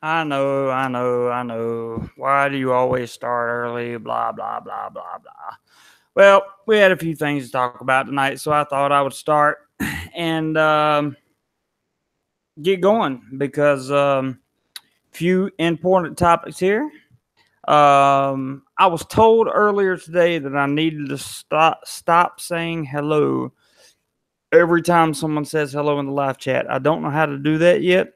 I know. Why do you always start early? Blah, blah, blah, blah, blah. Well, we had a few things to talk about tonight, so I thought I would start and get going because few important topics here. I was told earlier today that I needed to stop saying hello every time someone says hello in the live chat. I don't know how to do that yet,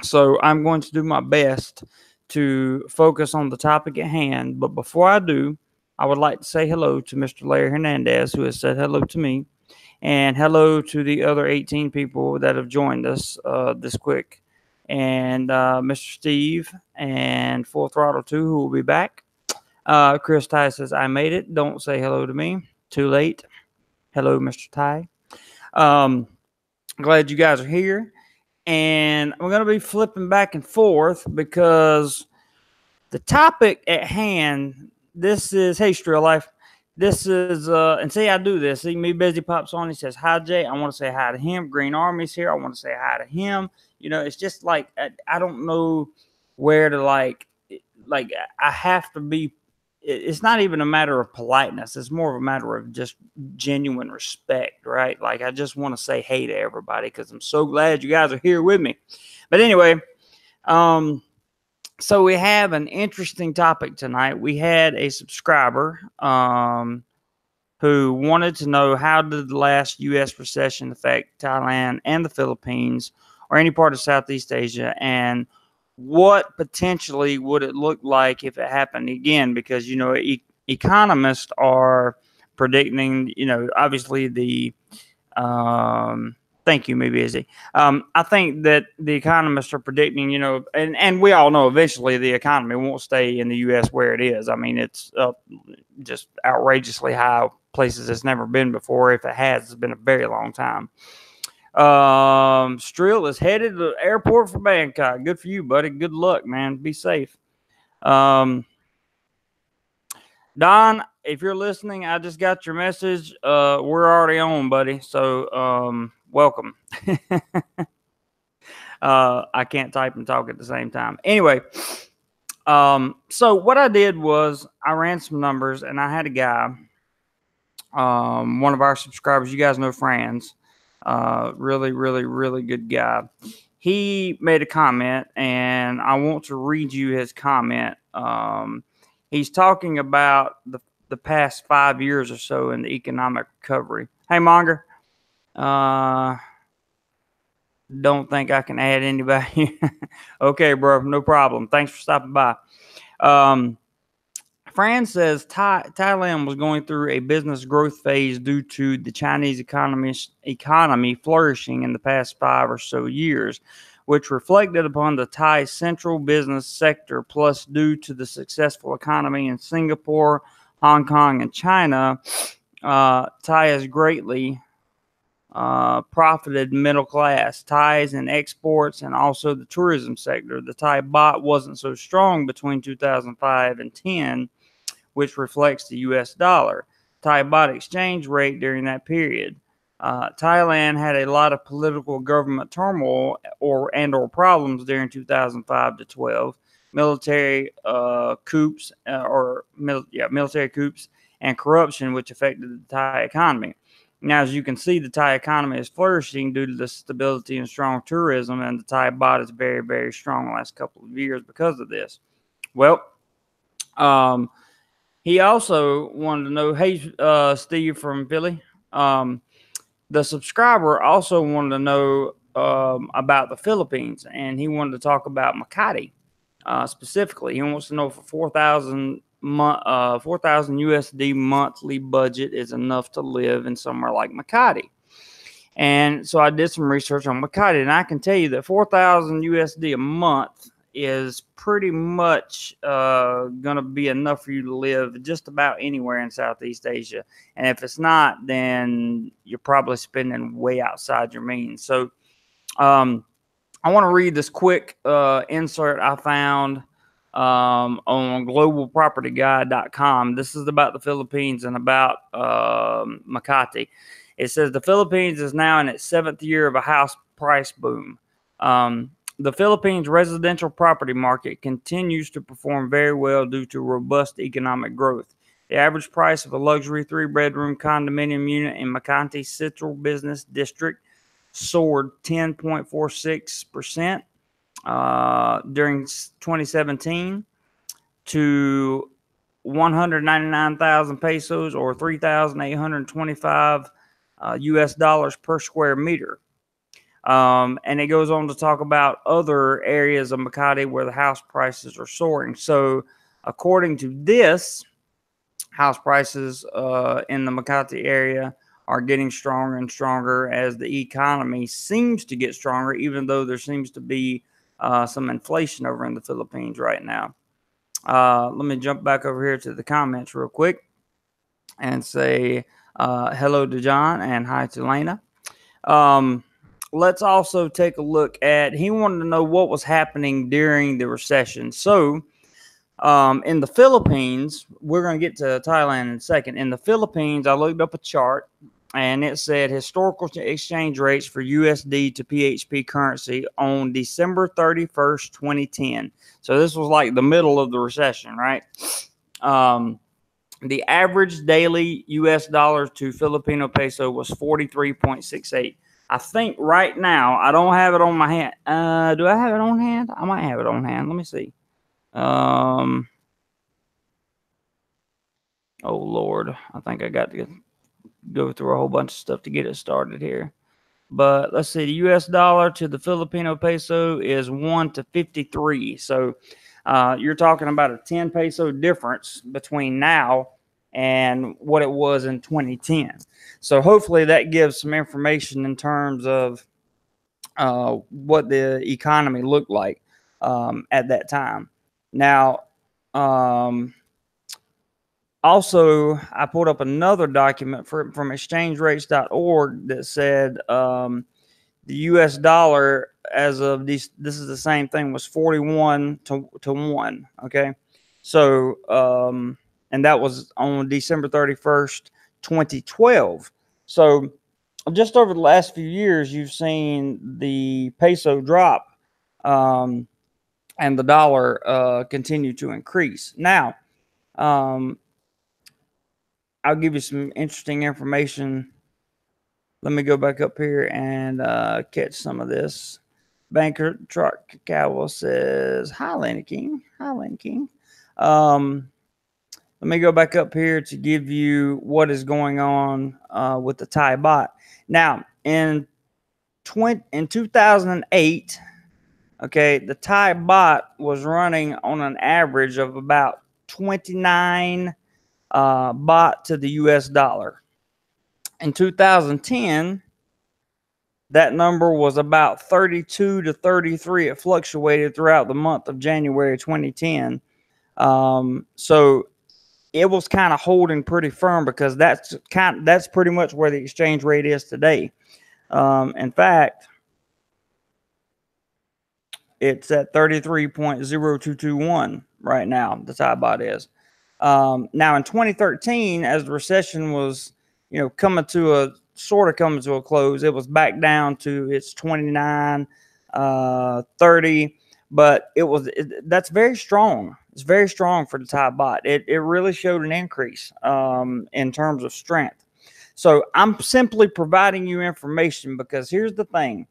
so I'm going to do my best to focus on the topic at hand. But before I do, I would like to say hello to Mr. Larry Hernandez, who has said hello to me, and hello to the other 18 people that have joined us this quick, and Mr. Steve and Full Throttle 2, who will be back. Chris Ty says, I made it. Don't say hello to me. Too late. Hello, Mr. Ty. Um, Glad you guys are here. And we're going to be flipping back and forth because the topic at hand, this is, hey, Strill Life. This is, and see, I do this. See, me busy pops on. He says, hi, Jay. I want to say hi to him. Green Army's here. I want to say hi to him. You know, it's just like, I don't know where to like, I have to be. It's not even a matter of politeness. It's more of a matter of just genuine respect, right? Like, I just want to say hey to everybody because I'm so glad you guys are here with me. But anyway, so we have an interesting topic tonight. We had a subscriber who wanted to know, how did the last U.S. recession affect Thailand and the Philippines or any part of Southeast Asia, and what potentially would it look like if it happened again? Because, you know, economists are predicting, you know, obviously the thank you, maybe Izzy. I think that the economists are predicting, you know, and we all know eventually the economy won't stay in the U.S. where it is. I mean, it's just outrageously high, places it's never been before. If it has, it's been a very long time. Strill is headed to the airport for Bangkok. Good for you, buddy. Good luck, man. Be safe. Don, if you're listening, I just got your message. We're already on, buddy. So, welcome. I can't type and talk at the same time. Anyway, so what I did was I ran some numbers, and I had a guy, one of our subscribers. You guys know Franz. Really, really, really good guy. He made a comment, and I want to read you his comment. He's talking about the past 5 years or so in the economic recovery. Hey, Monger. Don't think I can add anybody. Okay, bro, no problem. Thanks for stopping by. Fran says Thailand was going through a business growth phase due to the Chinese economy flourishing in the past 5 or so years, which reflected upon the Thai central business sector, plus due to the successful economy in Singapore, Hong Kong, and China. Thai has greatly profited middle class, ties and exports, and also the tourism sector. The Thai baht wasn't so strong between 2005 and 10, which reflects the U.S. dollar. Thai baht exchange rate during that period. Thailand had a lot of political government turmoil or problems during 2005 to 12. Military coups military coups and corruption, which affected the Thai economy. Now, as you can see, the Thai economy is flourishing due to the stability and strong tourism, and the Thai baht is very, very strong the last couple of years because of this. Well, he also wanted to know, hey, Steve from Philly, the subscriber also wanted to know about the Philippines, and he wanted to talk about Makati specifically. He wants to know if a 4,000 USD monthly budget is enough to live in somewhere like Makati. And so I did some research on Makati, and I can tell you that 4,000 USD a month is pretty much going to be enough for you to live just about anywhere in Southeast Asia. And if it's not, then you're probably spending way outside your means. So I want to read this quick insert I found on globalpropertyguide.com. This is about the Philippines and about Makati. It says the Philippines is now in its 7th year of a house price boom. The Philippines residential property market continues to perform very well due to robust economic growth. The average price of a luxury 3-bedroom condominium unit in Makati Central Business District soared 10.46% during 2017 to 199,000 pesos, or 3,825 US dollars per square meter. And it goes on to talk about other areas of Makati where the house prices are soaring. So according to this, house prices in the Makati area are getting stronger and stronger as the economy seems to get stronger, even though there seems to be some inflation over in the Philippines right now. Let me jump back over here to the comments real quick and say hello to John and hi to Lena. Let's also take a look at, he wanted to know what was happening during the recession. So in the Philippines, we're going to get to Thailand in a second. In the Philippines, I looked up a chart and it said historical exchange rates for USD to PHP currency on December 31st, 2010. So this was like the middle of the recession, right? The average daily US dollar to Filipino peso was 43.68. I think right now, I don't have it on my hand. Do I have it on hand? I might have it on hand. Let me see. Oh, Lord. I think I got to go through a whole bunch of stuff to get it started here. But let's see. The US dollar to the Filipino peso is 1 to 53. So you're talking about a 10 peso difference between now and what it was in 2010. So hopefully that gives some information in terms of what the economy looked like at that time. Now, also, I pulled up another document from exchange-rates.org that said the U.S. dollar as of this is the same thing, was 41 to 1. Okay, so and that was on December 31st, 2012. So just over the last few years, you've seen the peso drop and the dollar continue to increase. Now, I'll give you some interesting information. Let me go back up here and catch some of this. Banker Truck Cowell says, hi, Lenny King. Hi, Lenny King. Let me go back up here to give you what is going on with the Thai baht. Now, in 2008, okay, the Thai baht was running on an average of about 29 baht to the US dollar. In 2010, that number was about 32 to 33. It fluctuated throughout the month of January 2010. So it was kind of holding pretty firm because that's pretty much where the exchange rate is today. In fact, it's at 33.0221 right now. The Thai baht is. Now in 2013, as the recession was, coming to a close, it was back down to its 29, 30. But that's very strong. It's very strong for the Thai baht. It really showed an increase in terms of strength. So I'm simply providing you information because here's the thing.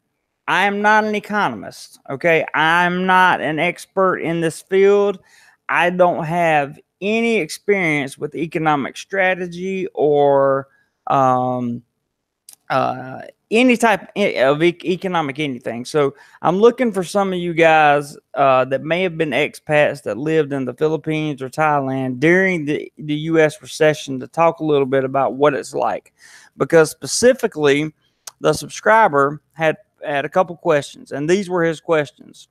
I am not an economist, okay? I'm not an expert in this field. I don't have any experience with economic strategy or any type of economic anything. So I'm looking for some of you guys that may have been expats that lived in the Philippines or Thailand during the U.S. recession to talk a little bit about what it's like. Because specifically, the subscriber had a couple questions, and these were his questions.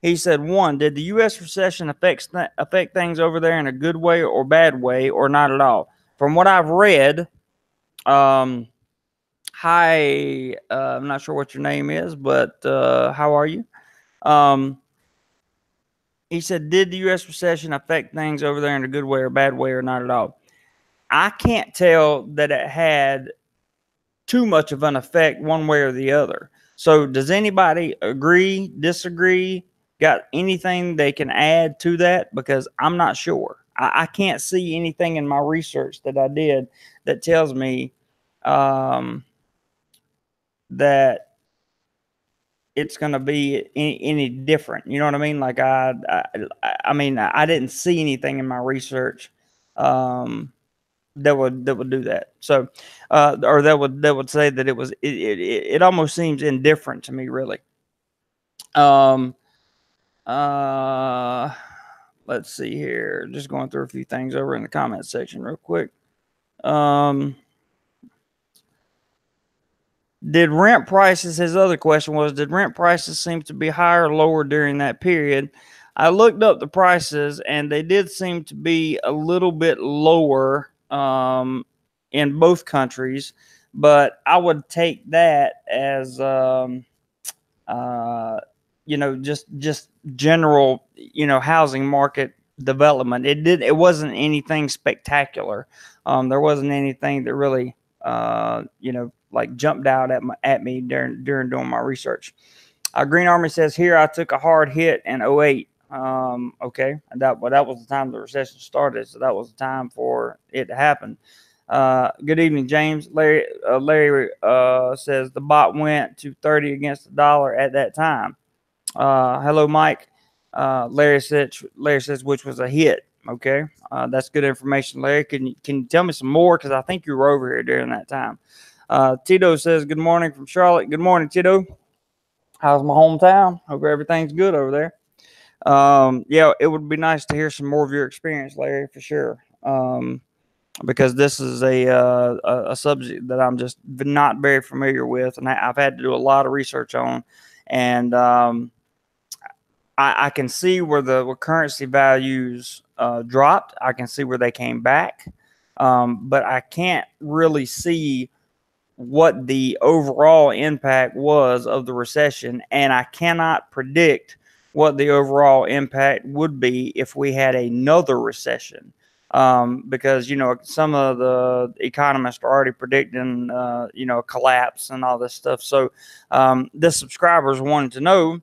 He said, 1, did the U.S. recession affect things over there in a good way or bad way, or not at all? From what I've read, hi, I'm not sure what your name is, but how are you? He said, did the U.S. recession affect things over there in a good way or bad way, or not at all? I can't tell that it had too much of an effect one way or the other. So does anybody agree, disagree, got anything they can add to that? Because I'm not sure. I can't see anything in my research that I did that tells me that it's going to be any different. You know what I mean? Like I mean, I didn't see anything in my research that would do that. So, or that would say that it almost seems indifferent to me, really. Um, uh, let's see here. Just going through a few things over in the comment section real quick. Did rent prices, his other question was, did rent prices seem to be higher or lower during that period? I looked up the prices and they did seem to be a little bit lower in both countries, but I would take that as, just general, housing market development. It wasn't anything spectacular. There wasn't anything that really, like jumped out at me during doing my research. Green Army says here I took a hard hit in '08. Okay, that was the time the recession started, so that was the time for it to happen. Good evening, James. Larry says the bot went to 30 against the dollar at that time. Hello, Mike. Larry says which was a hit. Okay, that's good information, Larry. Can you tell me some more? Because I think you were over here during that time. Tito says good morning from Charlotte. Good morning, Tito. How's my hometown? Hope everything's good over there. Yeah, it would be nice to hear some more of your experience, Larry, for sure. Because this is a subject that I'm just not very familiar with, and I've had to do a lot of research on, and I can see where the currency values dropped. I can see where they came back, but I can't really see what the overall impact was of the recession, and I cannot predict what the overall impact would be if we had another recession. Because some of the economists are already predicting a collapse and all this stuff. So the subscribers wanted to know,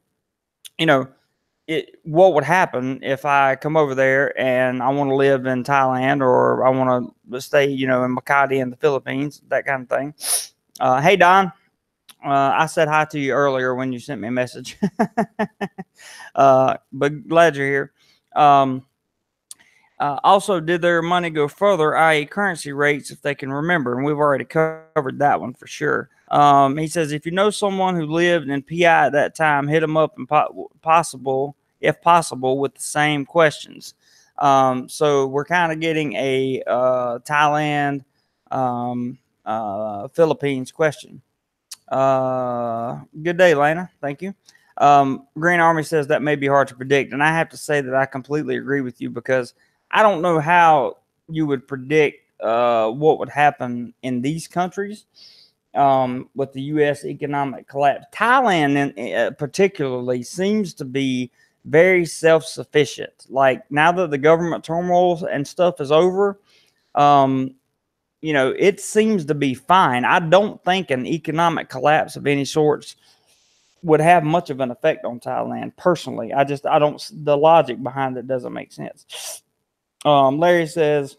what would happen if I come over there and I want to live in Thailand, or I want to stay, in Makati in the Philippines, that kind of thing. Hey, Don. I said hi to you earlier when you sent me a message. But glad you're here. Also, did their money go further, i.e. currency rates, if they can remember? And we've already covered that one for sure. He says, if you know someone who lived in PI at that time, hit them up and if possible, with the same questions. So we're kind of getting a Thailand, Philippines question. Good day, Lena. Thank you. Green Army says that may be hard to predict. And I have to say that I completely agree with you, because I don't know how you would predict what would happen in these countries with the U.S. economic collapse. Thailand particularly seems to be very self-sufficient. Like, now that the government turmoil and stuff is over, it seems to be fine. I don't think an economic collapse of any sorts would have much of an effect on Thailand. Personally, the logic behind it doesn't make sense. Larry says,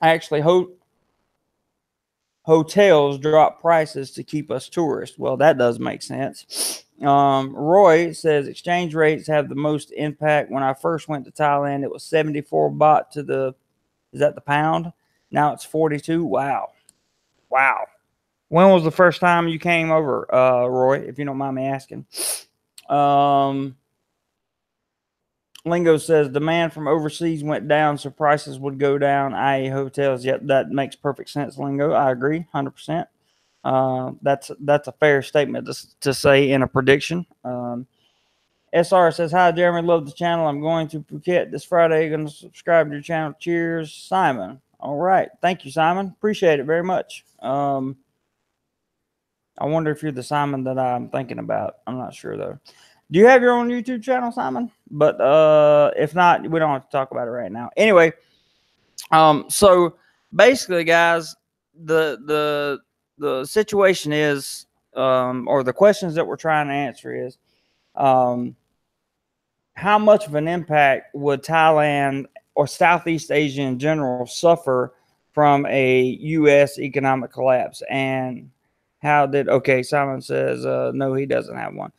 actually, hotels drop prices to keep us tourists. Well, that does make sense. Roy says exchange rates have the most impact. When I first went to Thailand, it was 74 baht to the pound? Now it's 42. Wow. When was the first time you came over, Roy, if you don't mind me asking? Lingo says demand from overseas went down, so prices would go down, i.e. hotels. Yep, that makes perfect sense, Lingo. I agree 100%. That's a fair statement to say in a prediction. SR says, hi, Jeremy, love the channel. I'm going to Phuket this Friday. Going to subscribe to your channel. Cheers, Simon. All right. Thank you, Simon. Appreciate it very much. I wonder if you're the Simon that I'm thinking about. I'm not sure, though. Do you have your own YouTube channel, Simon? But if not, we don't have to talk about it right now. Anyway, so basically, guys, the situation is or the questions that we're trying to answer is, how much of an impact would Thailand or Southeast Asia in general suffer from a U.S. economic collapse? And okay, Simon says, no, he doesn't have one.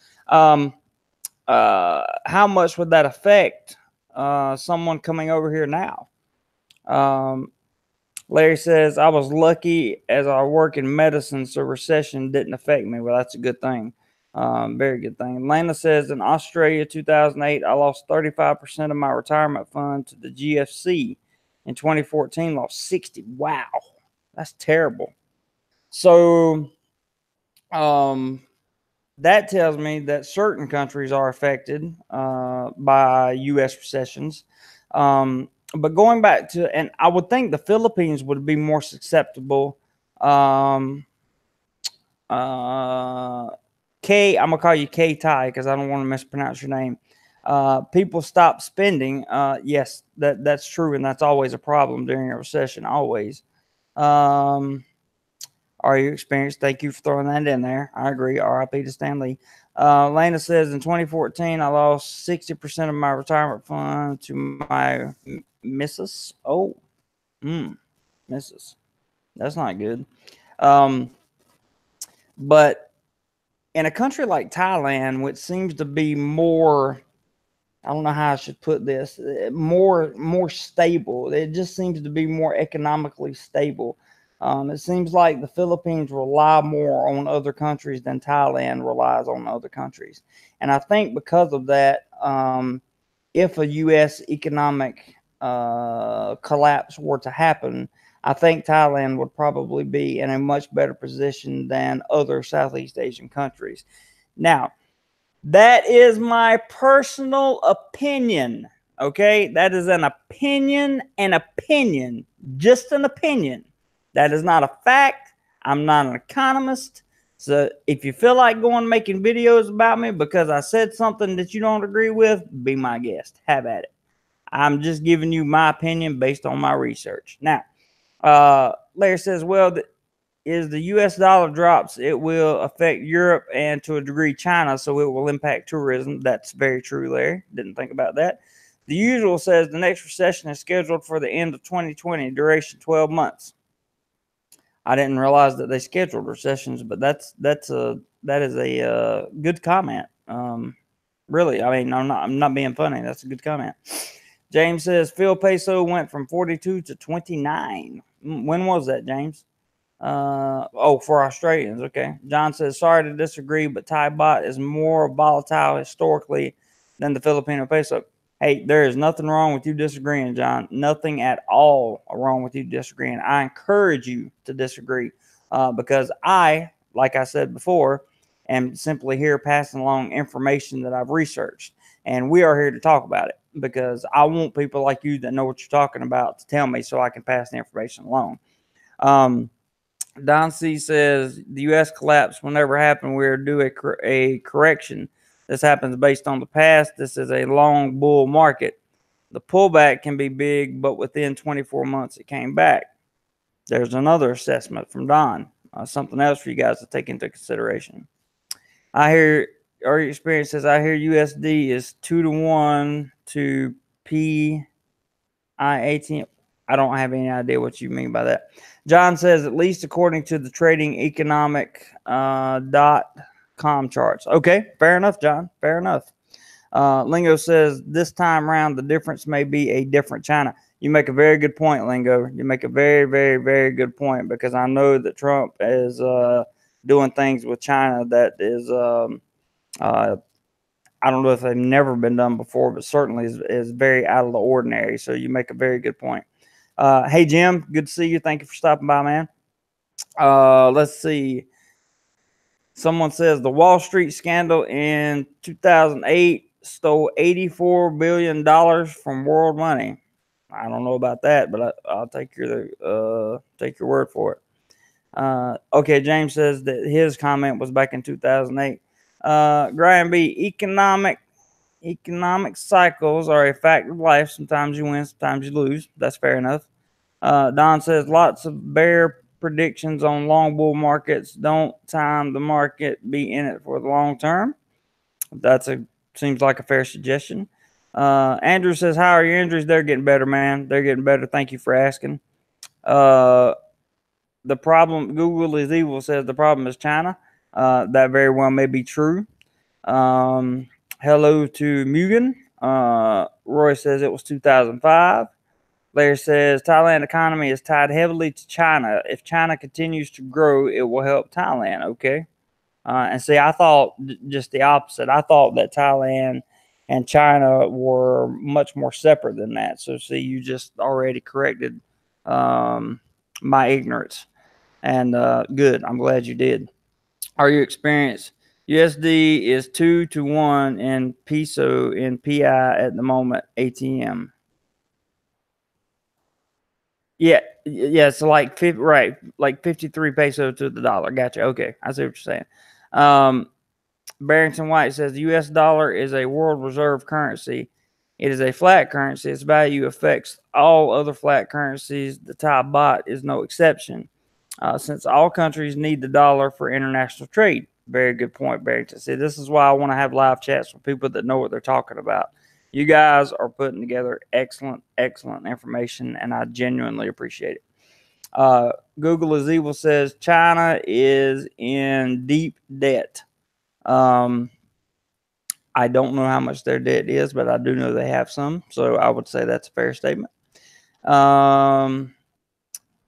How much would that affect someone coming over here now? Larry says, I was lucky as I work in medicine, so recession didn't affect me. Well, that's a good thing. Very good thing. Lana says, in Australia, 2008, I lost 35% of my retirement fund to the GFC. In 2014, lost 60. Wow, that's terrible. So, that tells me that certain countries are affected by U.S. recessions. But going back to, and I would think the Philippines would be more susceptible. K, I'm gonna call you K Tai because I don't want to mispronounce your name. People stop spending. Yes, that's true, and that's always a problem during a recession. Always. Are you experienced? Thank you for throwing that in there. I agree. RIP to Stanley. Lana says, in 2014, I lost 60% of my retirement fund to my missus. Oh, missus. That's not good. But in a country like Thailand, which seems to be more, I don't know how I should put this, more stable. It just seems to be more economically stable. It seems like the Philippines rely more on other countries than Thailand relies on other countries. And I think because of that, if a U.S. economic collapse were to happen, I think Thailand would probably be in a much better position than other Southeast Asian countries. Now, that is my personal opinion. Okay, that is an opinion, just an opinion. That is not a fact. I'm not an economist. So if you feel like going making videos about me because I said something that you don't agree with, be my guest. Have at it. I'm just giving you my opinion based on my research. Now, Larry says, well, is the U.S. dollar drops, it will affect Europe and to a degree China, so it will impact tourism. That's very true, Larry. Didn't think about that. The usual says the next recession is scheduled for the end of 2020, duration 12 months. I didn't realize that they scheduled recessions, but that is a good comment. Really, I mean, I'm not being funny. That's a good comment. James says Phil peso went from 42 to 29. When was that, James? For Australians, okay. John says, sorry to disagree, but Thai baht is more volatile historically than the Filipino peso. Hey, there is nothing wrong with you disagreeing, John. Nothing at all wrong with you disagreeing. I encourage you to disagree because I, like I said before, am simply here passing along information that I've researched. And we are here to talk about it because I want people like you that know what you're talking about to tell me so I can pass the information along. Don C says the U.S. collapse will never happen. We're due a correction. This happens based on the past. This is a long bull market. The pullback can be big, but within 24 months it came back. There's another assessment from Don. Something else for you guys to take into consideration. I hear our experience says I hear USD is 2-to-1 to PIAT. I don't have any idea what you mean by that. John says, at least according to the trading economic .com charts. Okay, fair enough, John. Fair enough. Lingo says, this time around, the difference may be a different China. You make a very good point, Lingo. You make a very, very, very good point because I know that Trump is doing things with China that is, I don't know if they've never been done before, but certainly is very out of the ordinary. So you make a very good point. Hey, Jim, good to see you. Thank you for stopping by, man. Let's see. Someone says the Wall Street scandal in 2008 stole $84 billion from world money. I don't know about that, but I'll take your word for it. Okay, James says that his comment was back in 2008. Graham B, economic cycles are a fact of life. Sometimes you win, sometimes you lose. That's fair enough. Don says lots of bear predictions on long bull markets. Don't time the market. Be in it for the long term. Seems like a fair suggestion. Andrew says, "How are your injuries? They're getting better, man. They're getting better. Thank you for asking." The problem, Google is evil, says the problem is China. That very well may be true. Hello to Mugen. Roy says it was 2005. Larry says Thailand economy is tied heavily to China. If China continues to grow, it will help Thailand. Okay. And see, I thought just the opposite. I thought that Thailand and China were much more separate than that. So see, you just already corrected my ignorance. And good. I'm glad you did. Are you experienced? USD is 2-1 in peso in PI at the moment. ATM. Yeah. So like 50, right, like 53 peso to the dollar. Gotcha. Okay, I see what you're saying. Barrington White says the U.S. dollar is a world reserve currency. It is a flat currency. Its value affects all other flat currencies. The Thai baht is no exception. Since all countries need the dollar for international trade. Very good point, Barrington. See, this is why I want to have live chats with people that know what they're talking about. You guys are putting together excellent information, and I genuinely appreciate it. Google is evil says China is in deep debt. I don't know how much their debt is, but I do know they have some. So I would say that's a fair statement.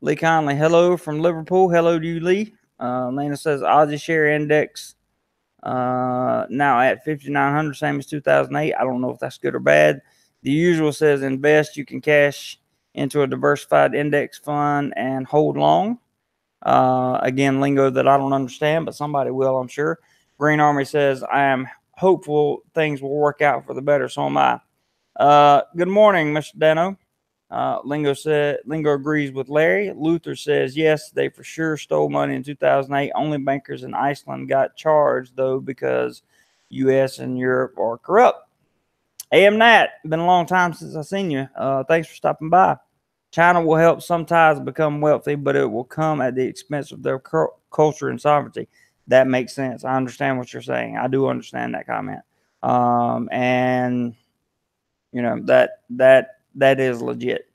Lee Conley, hello from Liverpool. Hello to you, Lee. Lena says Aussie share index now at 5,900, same as 2008. I don't know if that's good or bad. The usual says invest. You can cash into a diversified index fund and hold long. Again, lingo that I don't understand, but somebody will, I'm sure. Green Army says I am hopeful things will work out for the better. So am I. Good morning, Mr. Dano. Lingo agrees with Larry. Luther says yes, they for sure stole money in 2008. Only bankers in Iceland got charged though because U.S. and Europe are corrupt. AM Nat, been a long time since I seen you. Thanks for stopping by. China will help some Thais become wealthy, but it will come at the expense of their culture and sovereignty. That makes sense. I understand what you're saying. I do understand that comment. And you know that is legit.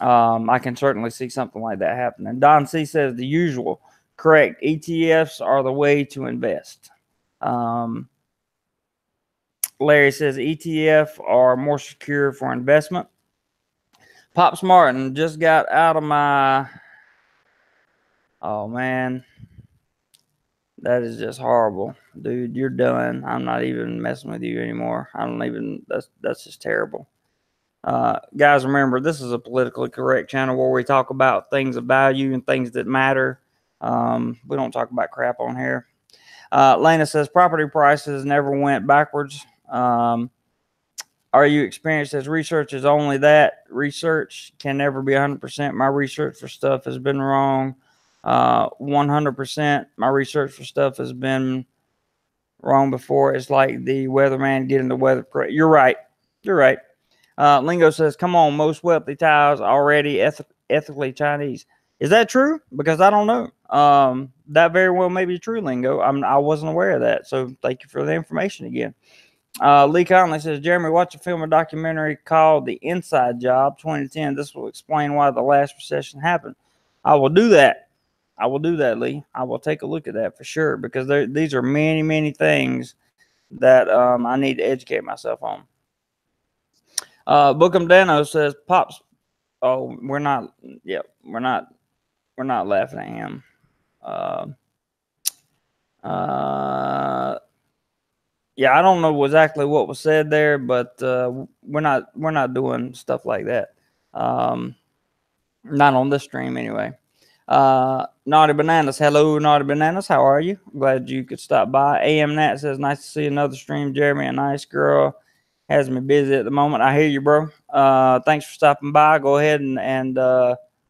I can certainly see something like that happening. Don C says the usual. Correct. ETFs are the way to invest. Larry says ETF are more secure for investment. Pops Martin just got out of my. Oh man, that is just horrible, dude. You're done. I'm not even messing with you anymore. I don't even. That's just terrible. Guys, remember, this is a politically correct channel where we talk about things of value and things that matter. We don't talk about crap on here. Lena says property prices never went backwards. Are you experienced as research is only that? Research can never be 100%. My research for stuff has been wrong. 100%. My research for stuff has been wrong before. It's like the weatherman getting the weather correct. You're right. You're right. Lingo says, come on, most wealthy Thais already ethically Chinese. Is that true? Because I don't know. That very well may be true, Lingo. I wasn't aware of that. So thank you for the information again. Lee Conley says, Jeremy, watch a film or documentary called The Inside Job 2010. This will explain why the last recession happened. I will do that. I will do that, Lee. I will take a look at that for sure because these are many, many things that I need to educate myself on. Bookham Dano says, Pops. Oh, we're not. Yep, we're not laughing at him. Yeah, I don't know exactly what was said there, but we're not doing stuff like that. Not on this stream anyway. Naughty Bananas, hello, Naughty Bananas. How are you? Glad you could stop by. AM Nat says, nice to see another stream. Jeremy, a nice girl, has me busy at the moment. I hear you, bro. Thanks for stopping by. Go ahead and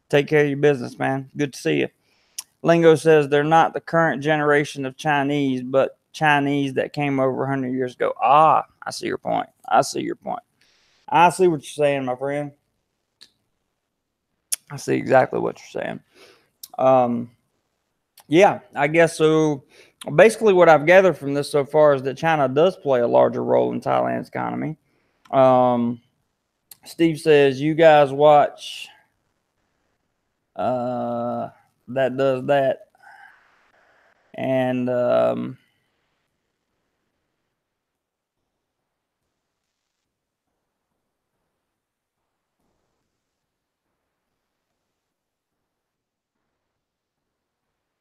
take care of your business, man. Good to see you. Lingo says they're not the current generation of Chinese, but Chinese that came over 100 years ago. I see your point. I see your point. I see what you're saying, my friend. I see exactly what you're saying. Yeah, I guess so. Basically, what I've gathered from this so far is that China does play a larger role in Thailand's economy. Um, Steve says, you guys watch uh, that does that. And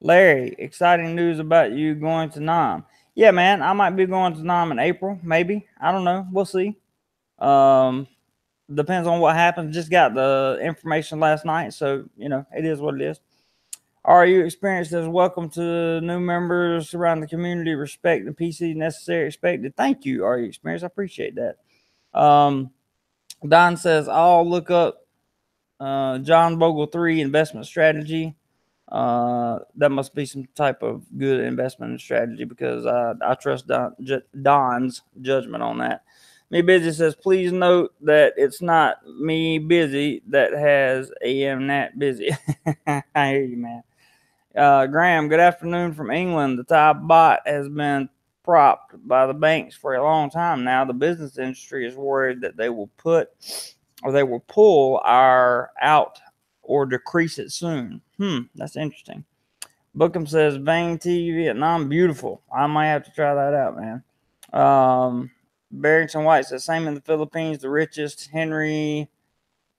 Larry, exciting news about you going to Nam. Yeah, man, I might be going to Nam in April, maybe. I don't know. We'll see. Um, Depends on what happens. Just got the information last night, so it is what it is. Are you experienced as welcome to new members around the community? Respect the PC necessary expected. Thank you. Are you experienced? I appreciate that. Um, Don says I'll look up John Bogle 3 investment strategy. That must be some type of good investment strategy because I trust Don's judgment on that. Me Busy says, please note that it's not me busy that has AM Nat busy. I hear you, man. Graham, good afternoon from England. The Thai bot has been propped by the banks for a long time now. The business industry is worried that they will pull our out or decrease it soon. That's interesting. Bookham says Vang T Vietnam, beautiful. I might have to try that out, man. Barrington White says same in the Philippines. The richest Henry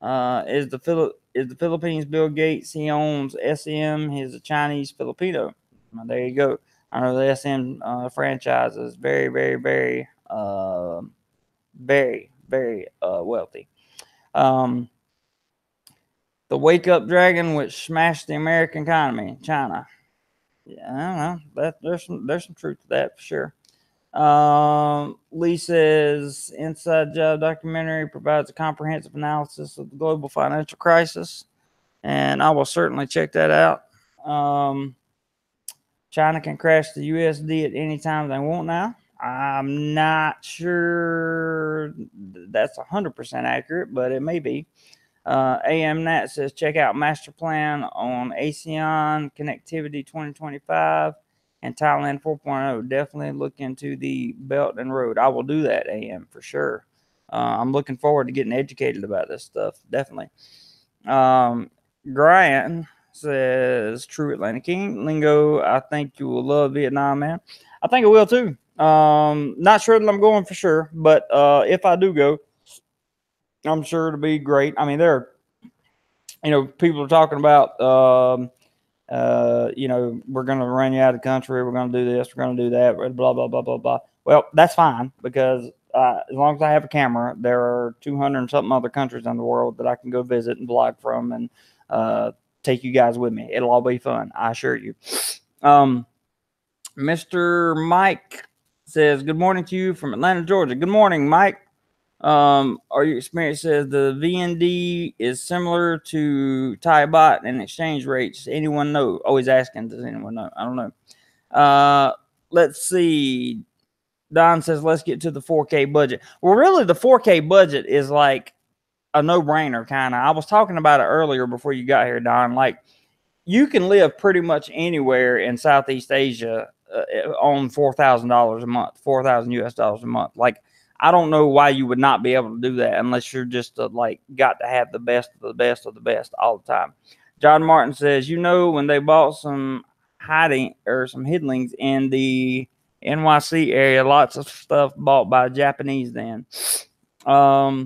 is the Philippines Bill Gates. He owns SM. He's a Chinese Filipino. Well, there you go. I know the SM franchise is very, very, very, very, very wealthy. The Wake Up Dragon, which smashed the American economy, China. Yeah, I don't know. There's some truth to that for sure. Lee says Inside Job documentary provides a comprehensive analysis of the global financial crisis, and I will certainly check that out. China can crash the USD at any time they want now. I'm not sure that's 100% accurate, but it may be. AM Nat says check out master plan on ASEAN connectivity 2025 and Thailand 4.0. Definitely look into the Belt and Road. I will do that, AM, for sure. I'm looking forward to getting educated about this stuff. Definitely. Brian says true Atlanta King Lingo. I think you will love Vietnam, man. I think I will too. Not sure that I'm going for sure, but if I do go, I'm sure it'll be great. I mean, people are talking about, we're going to run you out of the country. We're going to do this. We're going to do that. Blah, blah, blah, blah, blah. Well, that's fine because as long as I have a camera, there are 200 and something other countries in the world that I can go visit and vlog from and take you guys with me. It'll all be fun. I assure you. Mr. Mike says, good morning to you from Atlanta, Georgia. Good morning, Mike. Are you experienced says the VND is similar to Thai bot and exchange rates? Anyone know? Always asking, does anyone know? I don't know. Let's see. Don says, let's get to the 4K budget. Well, really, the 4K budget is like a no-brainer, kind of. I was talking about it earlier before you got here, Don. Like, you can live pretty much anywhere in Southeast Asia on $4,000 a month, 4,000 US dollars a month. Like, I don't know why you would not be able to do that unless you're just got to have the best of the best of the best all the time. John Martin says, when they bought some hiding or some hidlings in the NYC area, lots of stuff bought by Japanese then. I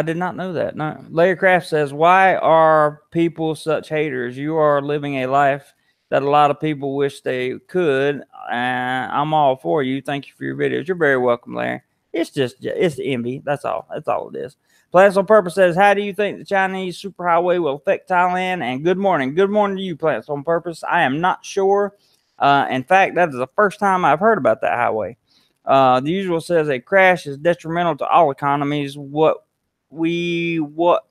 did not know that. No. Larry Kraft says, why are people such haters? You are living a life that a lot of people wish they could. I'm all for you. Thank you for your videos. You're very welcome, Larry. It's envy. That's all. That's all it is. Plants on Purpose says, how do you think the Chinese superhighway will affect Thailand? And good morning. Good morning to you, Plants on Purpose. I am not sure. In fact, that is the first time I've heard about that highway. The usual says a crash is detrimental to all economies. What we want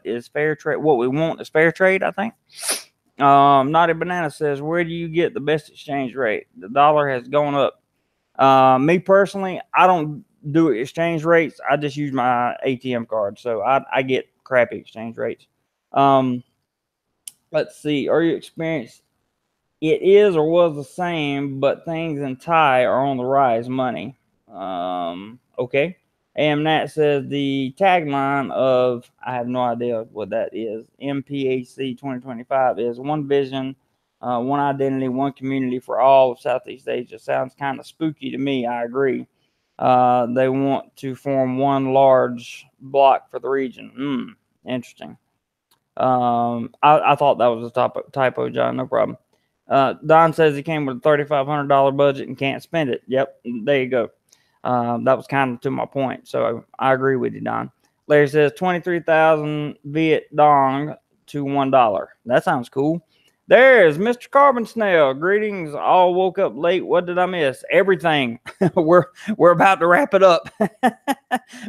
is fair trade. What we want is fair trade, I think. Naughty Banana says, where do you get the best exchange rate? The dollar has gone up. Me personally, I don't do exchange rates. I just use my ATM card. So I get crappy exchange rates. Let's see. Are you experienced? It is or was the same, but things in Thai are on the rise. Money. Okay. Nat says the tagline of, I have no idea what that is, MPAC 2025 is one vision, one identity, one community for all of Southeast Asia. Sounds kind of spooky to me. I agree. They want to form one large block for the region. Interesting. I thought that was a typo, John. No problem. Don says he came with a $3,500 budget and can't spend it. Yep, there you go. That was kind of to my point. So I agree with you, Don. Larry says 23,000 Viet Dong to $1. That sounds cool. There's Mr. Carbon Snail. Greetings. All woke up late. What did I miss? Everything. we're about to wrap it up,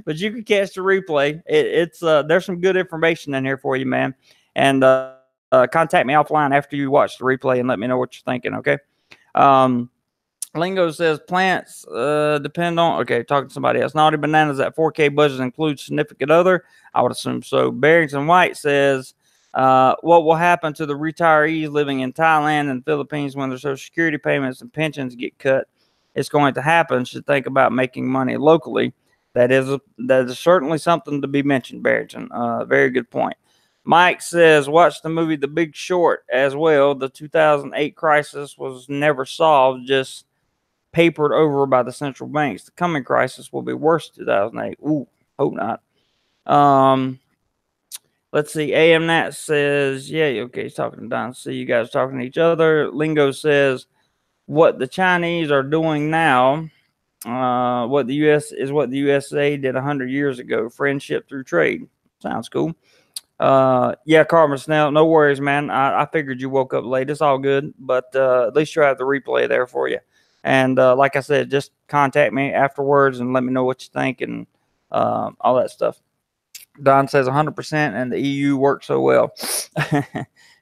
but you can catch the replay. It's there's some good information in here for you, man. And contact me offline after you watch the replay and let me know what you're thinking. Okay. Lingo says plants depend on. Okay, talking to somebody else. Naughty Bananas at 4K budget includes significant other. I would assume so. Barrington White says. What will happen to the retirees living in Thailand and Philippines when their Social Security payments and pensions get cut? It's going to happen. Should think about making money locally. That is certainly something to be mentioned, Barrington. Very good point. Mike says, watch the movie The Big Short as well. The 2008 crisis was never solved, just papered over by the central banks. The coming crisis will be worse than 2008. Ooh, hope not. Let's see. AM Nat says, yeah, okay, he's talking to Don. See, you guys talking to each other. Lingo says, what the Chinese are doing now, what the USA did 100 years ago, friendship through trade. Sounds cool. Yeah, Carmen Snell, no worries, man. I figured you woke up late. It's all good, but at least you have the replay there for you. And like I said, just contact me afterwards and let me know what you think and all that stuff. Don says 100% and the EU works so well.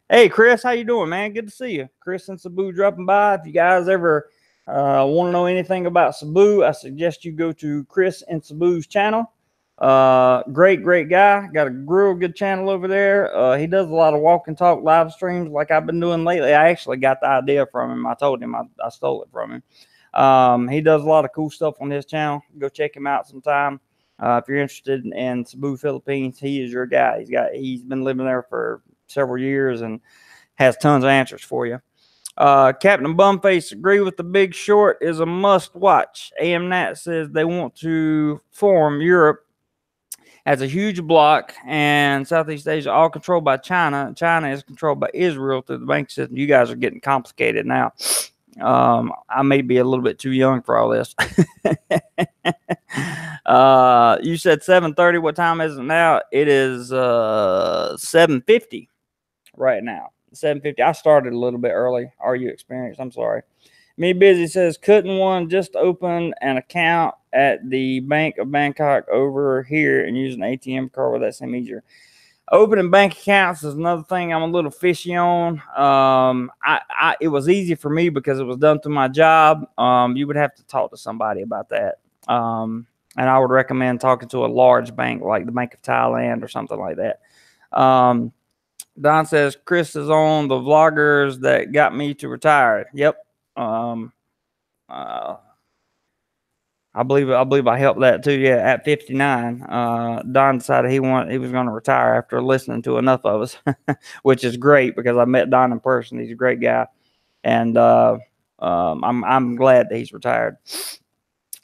Hey, Chris, how you doing, man? Good to see you. Chris and Cebu dropping by. If you guys ever want to know anything about Cebu, I suggest you go to Chris and Cebu's channel. Great guy. Got a real good channel over there. He does a lot of walk and talk live streams like I've been doing lately. I actually got the idea from him. I told him I stole it from him. He does a lot of cool stuff on his channel. Go check him out sometime. If you're interested in Cebu, Philippines, he is your guy. He's been living there for several years and has tons of answers for you. Captain Bumface agree with The Big Short is a must watch. AM Nat says they want to form Europe as a huge block and Southeast Asia all controlled by China. China is controlled by Israel through the bank system. You guys are getting complicated now. I may be a little bit too young for all this. You said 7:30. What time is it now? It is 7:50 right now. 7:50. I started a little bit early. Are you experienced? I'm sorry. Me Busy says, couldn't one just open an account at the Bank of Bangkok over here and use an ATM card with that same easier? Opening bank accounts is another thing I'm a little fishy on. It was easy for me because it was done through my job. You would have to talk to somebody about that. And I would recommend talking to a large bank like the Bank of Thailand or something like that. Don says, Chris is on the vloggers that got me to retire. Yep. I believe I helped that too. Yeah, at 59, Don decided he was going to retire after listening to enough of us, which is great because I met Don in person. He's a great guy, and I'm glad that he's retired.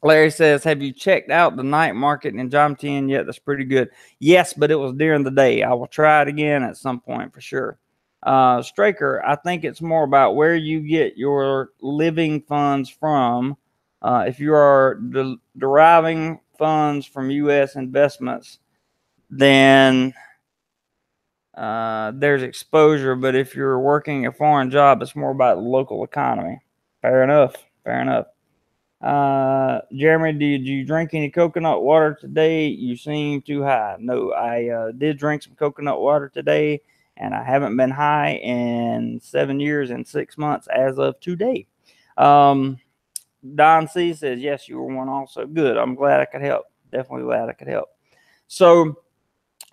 Larry says, have you checked out the night market in Jomtien yet? That's pretty good. Yes, but it was during the day. I will try it again at some point for sure. Straker, I think it's more about where you get your living funds from. If you are deriving funds from U.S. investments, then there's exposure. But if you're working a foreign job, it's more about the local economy. Fair enough. Jeremy, did you drink any coconut water today? You seem too high. No, I did drink some coconut water today, and I haven't been high in 7 years and 6 months as of today. Don C says, yes, you were one also. Good. I'm glad I could help. Definitely glad I could help. So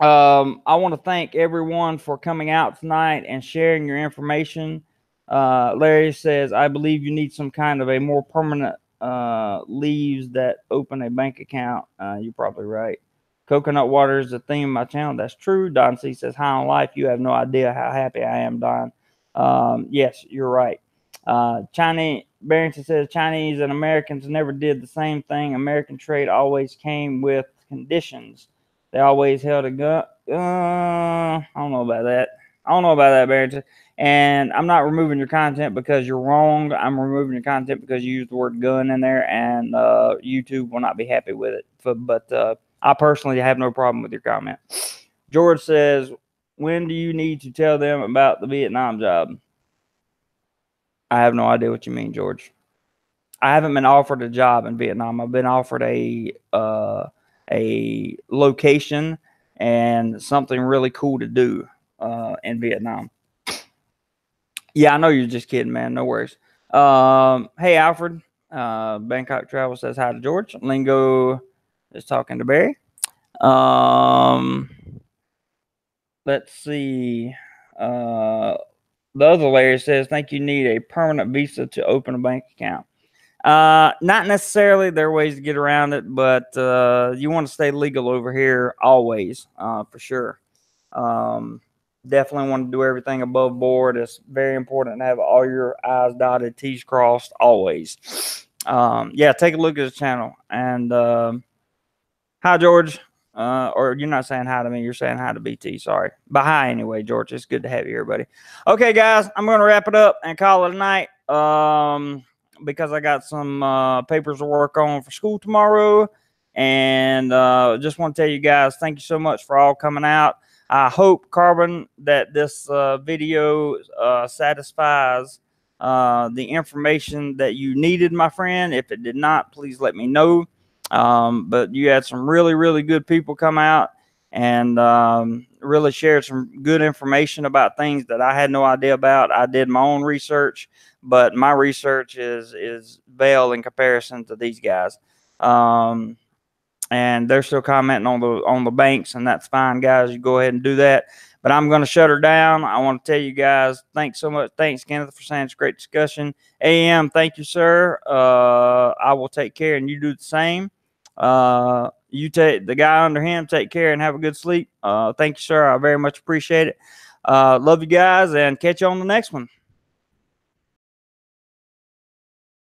I want to thank everyone for coming out tonight and sharing your information. Larry says, I believe you need some kind of a more permanent leaves that open a bank account. You're probably right. Coconut water is the theme of my channel. That's true. Don C says, hi on life. You have no idea how happy I am, Don. Yes, you're right. Chinese Barrington says Chinese and Americans never did the same thing. American trade always came with conditions. They always held a gun. I don't know about that. I don't know about that, Barrington. And I'm not removing your content because you're wrong. I'm removing your content because you used the word gun in there, and YouTube will not be happy with it. But I personally have no problem with your comment. George says, when do you need to tell them about the Vietnam job? I have no idea what you mean, George. I haven't been offered a job in Vietnam. I've been offered a location and something really cool to do in Vietnam. Yeah, I know you're just kidding, man. No worries. Hey, Alfred. Bangkok Travel says hi to George. Lingo is talking to Barry. Let's see. The other Larry says, think you need a permanent visa to open a bank account. Not necessarily. There are ways to get around it, but you want to stay legal over here always, for sure. Definitely want to do everything above board. It's very important to have all your I's dotted, T's crossed always. Yeah, take a look at his channel. And hi, George. Or you're not saying hi to me. You're saying hi to BT. Sorry. But hi anyway, George. It's good to have you here, buddy. Okay, guys. I'm going to wrap it up and call it a night. Because I got some papers to work on for school tomorrow. And just want to tell you guys, thank you so much for all coming out. I hope, Carbon, that this video satisfies the information that you needed, my friend. If it did not, please let me know. But you had some really, really good people come out and really shared some good information about things that I had no idea about. I did my own research, but my research is veiled in comparison to these guys. And they're still commenting on the banks, and that's fine, guys. You go ahead and do that. But I'm going to shut her down. I want to tell you guys, thanks so much. Thanks, Kenneth, for saying it's a great discussion. AM, thank you, sir. I will take care, and you do the same. You take the guy under him, take care, and have a good sleep. Thank you, sir. I very much appreciate it. Love you guys, and catch you on the next one.